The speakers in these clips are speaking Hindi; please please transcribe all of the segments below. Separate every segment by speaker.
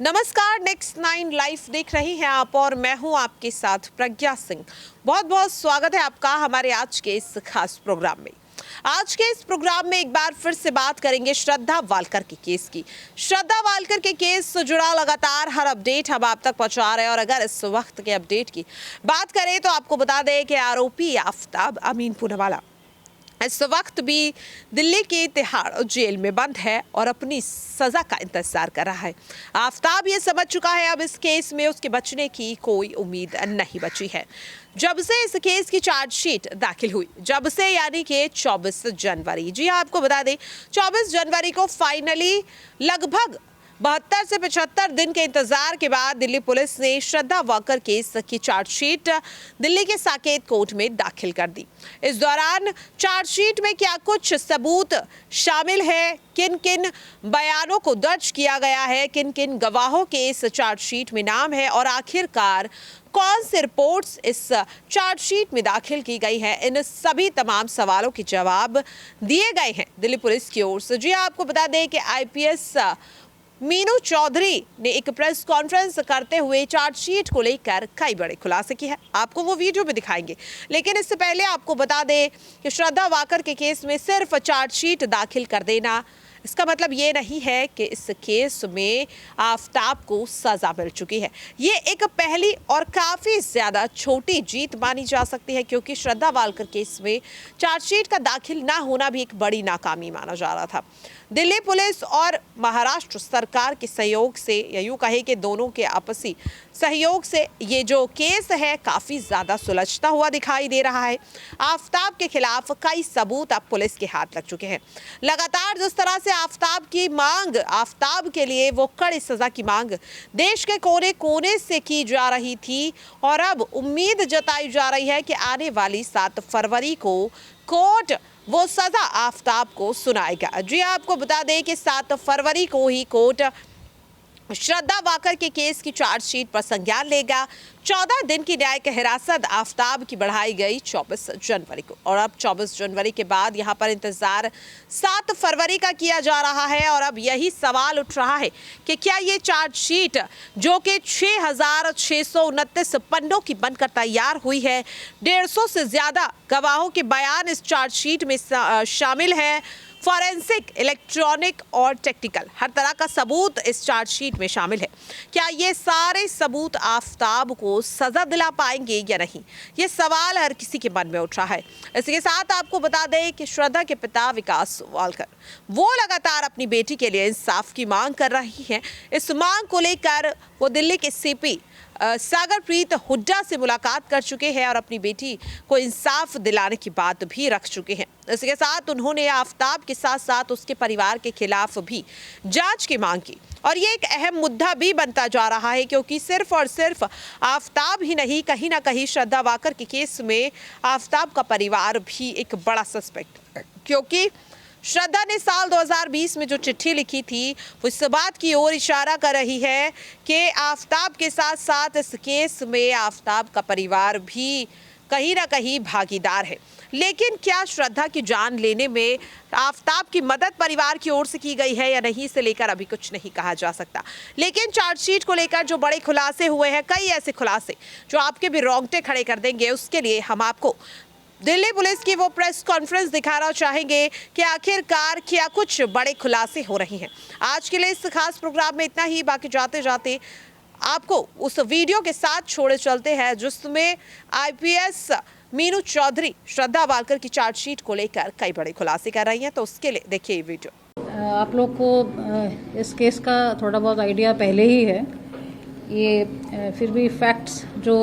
Speaker 1: नमस्कार, नेक्स्ट 9 लाइव देख रही हैं आप और मैं हूं आपके साथ प्रज्ञा सिंह। बहुत बहुत स्वागत है आपका हमारे आज के इस खास प्रोग्राम में। आज के इस प्रोग्राम में एक बार फिर से बात करेंगे श्रद्धा वालकर के केस की। श्रद्धा वालकर के केस से जुड़ा लगातार हर अपडेट हम आप तक पहुंचा रहे हैं और अगर इस वक्त के अपडेट की बात करें तो आपको बता दें कि आरोपी आफताब अमीन पूनावाला इस वक्त भी दिल्ली की तिहाड़ जेल में बंद है और अपनी सजा का इंतजार कर रहा है। आफताब ये समझ चुका है अब इस केस में उसके बचने की कोई उम्मीद नहीं बची है। जब से इस केस की चार्जशीट दाखिल हुई, जब से यानी कि 24 जनवरी, जी हाँ आपको बता दें 24 जनवरी को फाइनली लगभग 72 से 75 दिन के इंतजार के बाद दिल्ली पुलिस ने श्रद्धा वाकर केस की चार्जशीट दिल्ली के साकेत कोर्ट में दाखिल कर दी। इस दौरान चार्जशीट में क्या कुछ सबूत शामिल है, किन किन बयानों को दर्ज किया गया है, किन किन गवाहों के इस चार्जशीट में नाम है और आखिरकार कौन सी रिपोर्ट्स इस चार्जशीट में दाखिल की गई है, इन सभी तमाम सवालों के जवाब दिए गए हैं दिल्ली पुलिस की ओर से। जी आपको बता दें कि आईपीएस मीनू चौधरी ने एक प्रेस कॉन्फ्रेंस करते हुए चार्जशीट को लेकर कई बड़े खुलासे किए हैं। आपको वो वीडियो भी दिखाएंगे, लेकिन इससे पहले आपको बता दें कि श्रद्धा वाकर के केस में सिर्फ चार्जशीट दाखिल कर देना इसका मतलब ये नहीं है कि इस केस में आफताब को सजा मिल चुकी है। ये एक पहली और काफ़ी ज़्यादा छोटी जीत मानी जा सकती है, क्योंकि श्रद्धा वालकर केस में चार्जशीट का दाखिल ना होना भी एक बड़ी नाकामी माना जा रहा था। दिल्ली पुलिस और महाराष्ट्र सरकार के सहयोग से, या यूँ कहे कि दोनों के आपसी सहयोग से, ये जो केस है काफ़ी ज़्यादा सुलझता हुआ दिखाई दे रहा है। आफताब के खिलाफ कई सबूत अब पुलिस के हाथ लग चुके हैं। लगातार जिस तरह से आफताब की मांग, आफताब के लिए वो कड़ी सजा की मांग देश के कोने कोने से की जा रही थी और अब उम्मीद जताई जा रही है कि आने वाली 7 फरवरी को कोर्ट वो सजा आफताब को सुनाएगा। जी आपको बता दें कि 7 फरवरी को ही कोर्ट श्रद्धा वाकर के केस की चार्जशीट पर संज्ञान लेगा। 14 दिन की न्यायिक हिरासत आफताब की बढ़ाई गई 24 जनवरी को और अब 24 जनवरी के बाद यहां पर इंतजार 7 फरवरी का किया जा रहा है। और अब यही सवाल उठ रहा है कि क्या ये चार्जशीट जो कि 6,629 पन्नों की बनकर तैयार हुई है, 150 से ज्यादा गवाहों के बयान इस चार्जशीट में शामिल है, फॉरेंसिक, इलेक्ट्रॉनिक और टेक्निकल हर तरह का सबूत इस चार्जशीट में शामिल है, क्या ये सारे सबूत आफताब को सजा दिला पाएंगे या नहीं, ये सवाल हर किसी के मन में उठ रहा है। इसके साथ आपको बता दें कि श्रद्धा के पिता विकास वालकर वो लगातार अपनी बेटी के लिए इंसाफ की मांग कर रही हैं। इस मांग को लेकर वो दिल्ली के सीपी सागरप्रीत हुड्डा से मुलाकात कर चुके हैं और अपनी बेटी को इंसाफ दिलाने की बात भी रख चुके हैं। इसके साथ उन्होंने आफताब के साथ साथ उसके परिवार के खिलाफ भी जांच की मांग की और ये एक अहम मुद्दा भी बनता जा रहा है, क्योंकि सिर्फ और सिर्फ आफताब ही नहीं, कहीं ना कहीं श्रद्धा वाकर के केस में आफताब का परिवार भी एक बड़ा सस्पेक्ट है, क्योंकि श्रद्धा ने साल 2020 में जो चिट्ठी लिखी थी वो इस बात की ओर इशारा कर रही है कि आफताब के साथ साथ इस केस में आफताब का परिवार भी कहीं ना कहीं भागीदार है। लेकिन क्या श्रद्धा की जान लेने में आफताब की मदद परिवार की ओर से की गई है या नहीं, इसे लेकर अभी कुछ नहीं कहा जा सकता। लेकिन चार्जशीट को लेकर जो बड़े खुलासे हुए हैं, कई ऐसे खुलासे जो आपके भी रोंगटे खड़े कर देंगे, उसके लिए हम आपको दिल्ली पुलिस की वो प्रेस कॉन्फ्रेंस दिखाना चाहेंगे कि आखिरकार क्या कुछ बड़े खुलासे हो रही हैं। आज के लिए इस खास प्रोग्राम में इतना ही। बाकी जाते जाते आपको उस वीडियो के साथ छोड़े चलते हैं जिसमें आईपीएस मीनू चौधरी श्रद्धा वालकर की चार्जशीट को लेकर कई बड़े खुलासे कर रही हैं, तो उसके लिए देखिए ये वीडियो।
Speaker 2: आप लोग को इस केस का थोड़ा बहुत आइडिया पहले ही है, ये फिर भी फैक्ट्स जो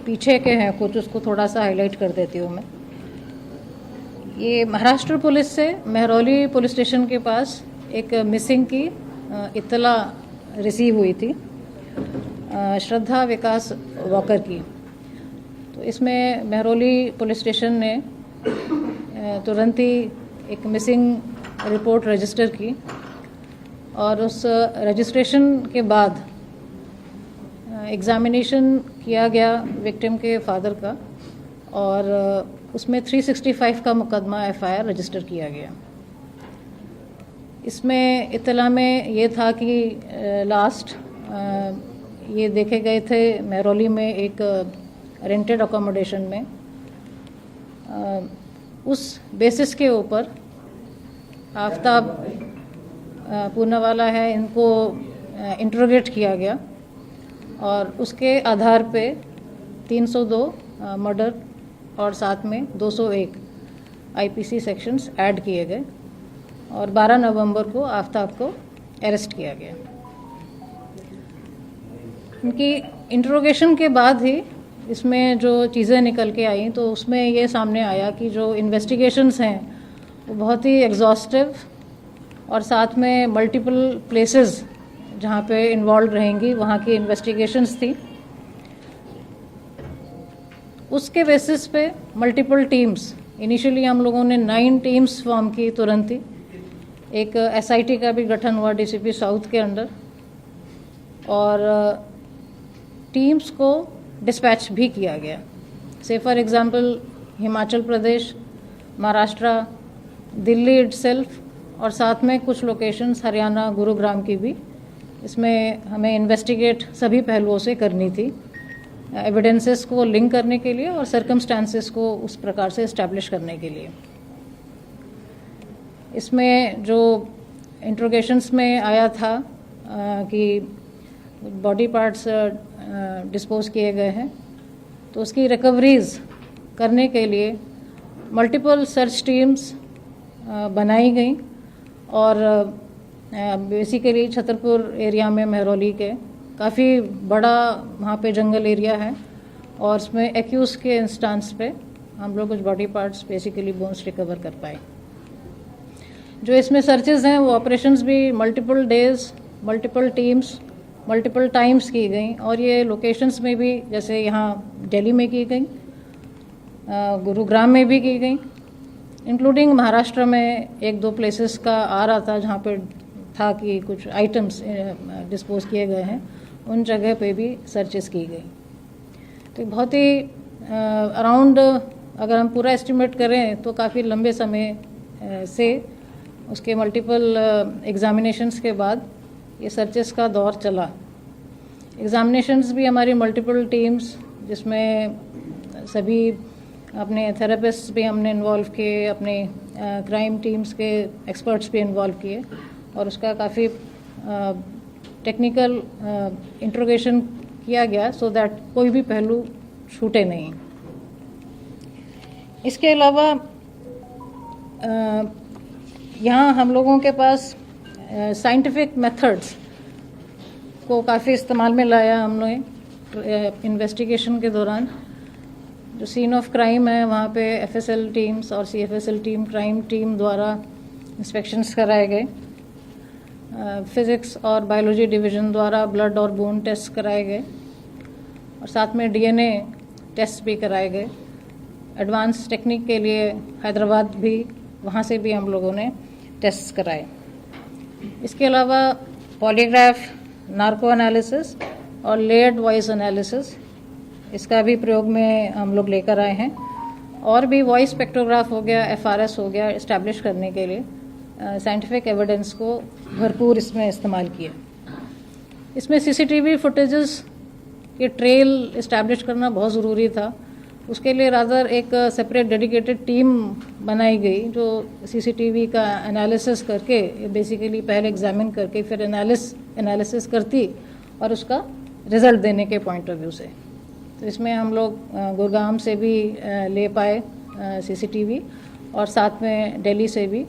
Speaker 2: पीछे के हैं कुछ, उसको थोड़ा सा हाईलाइट कर देती हूँ मैं। ये महाराष्ट्र पुलिस से मेहरौली पुलिस स्टेशन के पास एक मिसिंग की इत्तला रिसीव हुई थी श्रद्धा विकास वाकर की। तो इसमें मेहरौली पुलिस स्टेशन ने तुरंत ही एक मिसिंग रिपोर्ट रजिस्टर की और उस रजिस्ट्रेशन के बाद एग्ज़ामिनेशन किया गया विक्टिम के फादर का और उसमें 365 का मुकदमा एफआईआर रजिस्टर किया गया। इसमें इत्तला में ये था कि लास्ट ये देखे गए थे महरौली में एक रेंटेड अकोमोडेशन में। उस बेसिस के ऊपर आफ्ताब पूनावाला है, इनको इंट्रोगेट किया गया और उसके आधार पे 302 मर्डर और साथ में 201 आईपीसी सेक्शंस ऐड किए गए और 12 नवंबर को आफ्ताब को अरेस्ट किया गया। उनकी इंट्रोगेशन के बाद ही इसमें जो चीज़ें निकल के आई तो उसमें ये सामने आया कि जो इन्वेस्टिगेशंस हैं वो बहुत ही एग्जॉस्टिव और साथ में मल्टीपल प्लेसेस जहाँ पे इन्वॉल्व रहेंगी वहाँ की इन्वेस्टिगेशंस थी। उसके बेसिस पे मल्टीपल टीम्स, इनिशियली हम लोगों ने 9 टीम्स फॉर्म की तुरंत ही। एक एसआईटी का भी गठन हुआ डीसीपी साउथ के अंडर और टीम्स को डिस्पैच भी किया गया। से for example Himachal Pradesh, Maharashtra, Delhi itself और साथ में कुछ लोकेशंस हरियाणा, गुरुग्राम की भी इसमें हमें इन्वेस्टिगेट सभी पहलुओं से करनी थी, एविडेंसेस को लिंक करने के लिए और सर्कमस्टांसेस को उस प्रकार से इस्टेब्लिश करने के लिए। इसमें जो इंट्रोगेशंस में आया था कि बॉडी पार्ट्स डिस्पोज किए गए हैं, तो उसकी रिकवरीज करने के लिए मल्टीपल सर्च टीम्स बनाई गई और बेसिकली छतरपुर एरिया में महरौली के काफ़ी बड़ा वहाँ पे जंगल एरिया है और उसमें एक्यूज के इंस्टांस पे हम लोग कुछ body parts basically bones recover कर पाए। जो इसमें सर्चेज हैं वो ऑपरेशंस भी multiple days, multiple teams, multiple times की गई और ये लोकेशंस में भी जैसे यहाँ दिल्ली में की गई, गुरुग्राम में भी की गई, इंक्लूडिंग महाराष्ट्र में 1-2 प्लेसेस का आ रहा था जहाँ पे था कि कुछ आइटम्स डिस्पोज किए गए हैं, उन जगह पे भी सर्चेस की गई। तो बहुत ही अराउंड अगर हम पूरा एस्टिमेट करें तो काफ़ी लंबे समय से उसके मल्टीपल एग्जामिनेशंस के बाद ये सर्चेस का दौर चला। एग्जामिनेशंस भी हमारी मल्टीपल टीम्स, जिसमें सभी अपने थेरेपिस्ट भी हमने इन्वॉल्व किए, अपने क्राइम टीम्स के एक्सपर्ट्स भी इन्वॉल्व किए और उसका काफ़ी टेक्निकल इंट्रोगेशन किया गया सो दैट कोई भी पहलू छूटे नहीं। इसके अलावा यहाँ हम लोगों के पास साइंटिफिक मेथड्स को काफ़ी इस्तेमाल में लाया हमने इन्वेस्टिगेशन के दौरान। जो सीन ऑफ क्राइम है वहाँ पे एफएसएल टीम्स और सीएफएसएल टीम, क्राइम टीम द्वारा इंस्पेक्शंस कराए गए। फिज़िक्स और बायोलॉजी डिवीज़न द्वारा ब्लड और बोन टेस्ट कराए गए और साथ में डीएनए टेस्ट भी कराए गए। एडवांस टेक्निक के लिए हैदराबाद भी, वहाँ से भी हम लोगों ने टेस्ट कराए। इसके अलावा पॉलीग्राफ, नार्को एनालिसिस और लेयर्ड वॉइस एनालिसिस, इसका भी प्रयोग में हम लोग लेकर आए हैं। और भी वॉइस स्पेक्ट्रोग्राफ हो गया, एफआरएस हो गया, इस्टेब्लिश करने के लिए साइंटिफिक एविडेंस को भरपूर इसमें इस्तेमाल किया। इसमें सीसीटीवी फुटेजेस के ट्रेल इस्टेब्लिश करना बहुत ज़रूरी था। उसके लिए रादर एक सेपरेट डेडिकेटेड टीम बनाई गई जो सीसीटीवी का एनालिसिस करके, बेसिकली पहले एग्जामिन करके फिर एनालिसिस करती और उसका रिजल्ट देने के पॉइंट ऑफ व्यू से। तो इसमें हम लोग गुड़गांव से भी ले पाए सीसीटीवी और साथ में दिल्ली से भी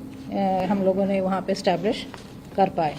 Speaker 2: हम लोगों ने वहाँ पे इस्टेब्लिश कर पाए।